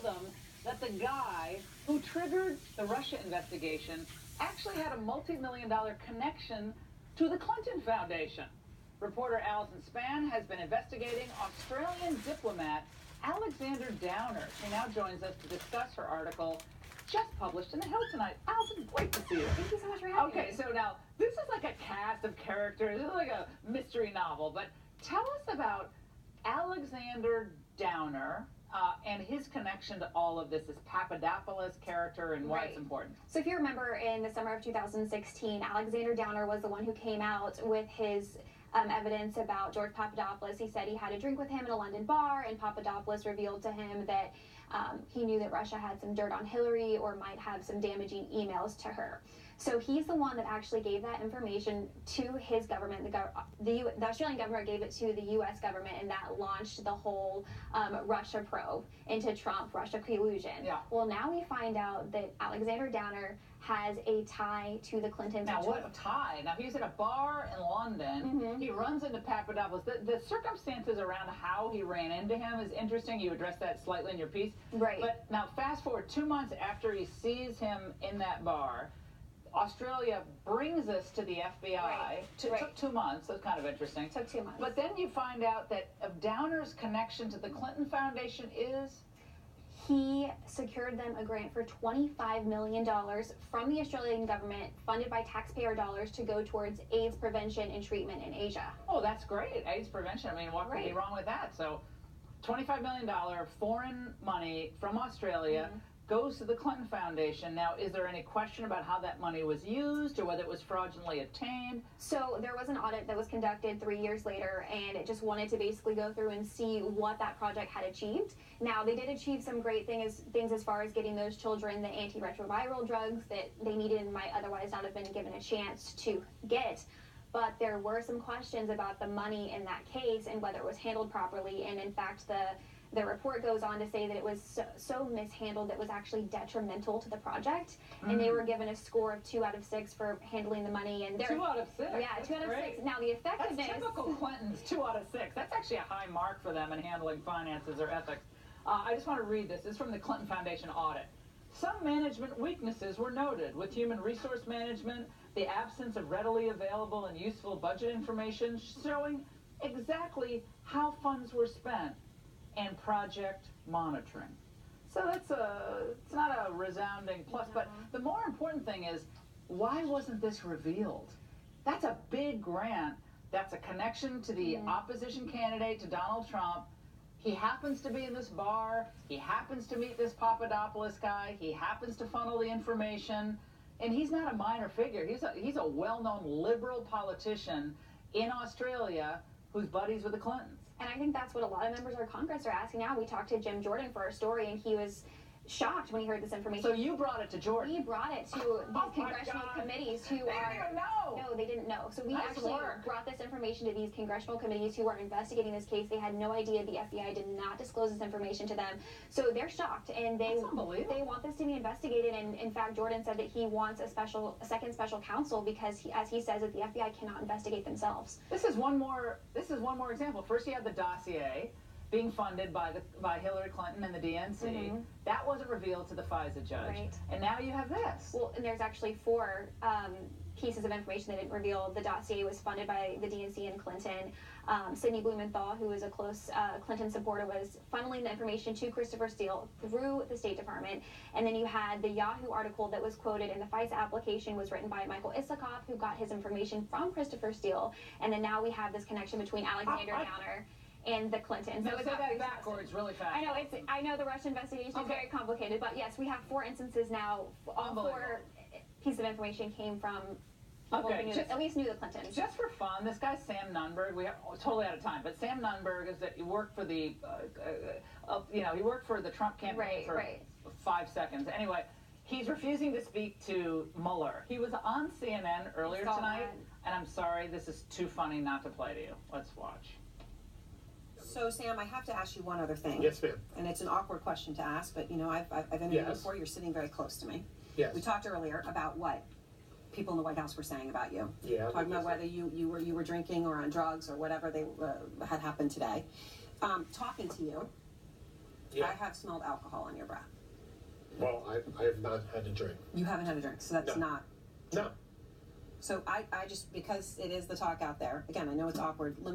them that the guy who triggered the Russia investigation actually had a multi-million-dollar connection to the Clinton Foundation. Reporter Alison Spann has been investigating Australian diplomat Alexander Downer. She now joins us to discuss her article just published in the Hill tonight. Alison, great to see you. Thank you so much for having me. Okay, so now this is like a cast of characters. This is like a mystery novel, but tell us about Alexander Downer and his connection to all of this Papadopoulus character and why it's important. So if you remember, in the summer of 2016, Alexander Downer was the one who came out with his evidence about George Papadopoulus. He said he had a drink with him in a London bar, and Papadopoulos revealed to him that he knew that Russia had some dirt on Hillary or might have some damaging emails to her. So he's the one that actually gave that information to his government. The Australian government gave it to the U.S. government, and that launched the whole Russia probe into Trump-Russia collusion. Yeah. Well, now we find out that Alexander Downer has a tie to the Clintons. Now, what a tie. Now, he's at a bar in London. He runs into Papadopoulos. The circumstances around how he ran into him is interesting. You addressed that slightly in your piece. Right. But now, fast forward 2 months after he sees him in that bar, Australia brings this to the FBI. Right. Took 2 months. That's kind of interesting. Took 2 months. But then you find out that Downer's connection to the Clinton Foundation is... He secured them a grant for $25 million from the Australian government, funded by taxpayer dollars, to go towards AIDS prevention and treatment in Asia. Oh, that's great. AIDS prevention. I mean, what could be wrong with that? So, $25 million foreign money from Australia goes to the Clinton Foundation. Now, is there any question about how that money was used or whether it was fraudulently obtained? So there was an audit that was conducted 3 years later, and it just wanted to basically go through and see what that project had achieved. Now, they did achieve some great things as far as getting those children the antiretroviral drugs that they needed and might otherwise not have been given a chance to get. But there were some questions about the money in that case and whether it was handled properly. And in fact, the report goes on to say that it was so mishandled that it was actually detrimental to the project. And they were given a score of 2 out of 6 for handling the money. And 2 out of 6? Yeah, that's 2 out of 6. Now, the effectiveness... That's typical Clintons, 2 out of 6. That's actually a high mark for them in handling finances or ethics. I just want to read this. It's from the Clinton Foundation audit. Some management weaknesses were noted with human resource management, the absence of readily available and useful budget information showing exactly how funds were spent, and project monitoring. So it's not a resounding plus, but the more important thing is, why wasn't this revealed? That's a big grant. That's a connection to the opposition candidate, to Donald Trump. He happens to be in this bar. He happens to meet this Papadopoulos guy. He happens to funnel the information. And he's not a minor figure. He's a well-known liberal politician in Australia who's buddies with the Clintons. And I think that's what a lot of members of our Congress are asking now. We talked to Jim Jordan for our story, and he was shocked when he heard this information. So you brought it to Jordan? We brought it to these congressional committees who They didn't even know. No, they didn't know. So we Nice actually work. brought this information to these congressional committees who are investigating this case. They had no idea. The FBI did not disclose this information to them. So they're shocked, and they want this to be investigated. And in fact, Jordan said that he wants a second special counsel because, as he says, that the FBI cannot investigate themselves. This is one more example. First, you have the dossier being funded by Hillary Clinton and the DNC. That wasn't revealed to the FISA judge. Right. And now you have this. Well, and there's actually 4 pieces of information that didn't reveal. The dossier was funded by the DNC and Clinton. Sidney Blumenthal, who was a close Clinton supporter, was funneling the information to Christopher Steele through the State Department. And then you had the Yahoo article that was quoted in the FISA application was written by Michael Issikof, who got his information from Christopher Steele. And then now we have this connection between Alexander Downer and the Clintons. So say that backwards really fast. I know the Russian investigation is very complicated, but yes, we have 4 instances now. All 4 pieces of information came from people who at least knew the Clintons. Just for fun, this guy Sam Nunberg, we are totally out of time, but Sam Nunberg is that he worked for the, he worked for the Trump campaign for 5 seconds. Anyway, he's refusing to speak to Mueller. He was on CNN earlier tonight, and I'm sorry, this is too funny not to play to you. Let's watch. So, Sam, I have to ask you one other thing. Yes, ma'am. And it's an awkward question to ask, but, you know, I've interviewed you before. You're sitting very close to me. Yes. We talked earlier about what people in the White House were saying about you. Yeah. Talking about whether you were drinking or on drugs or whatever they had happened today. Talking to you, Yeah. I have smelled alcohol on your breath. Well, I have not had a drink. You haven't had a drink, so that's No. not. No. So I just, because it is the talk out there, again, I know it's awkward, let me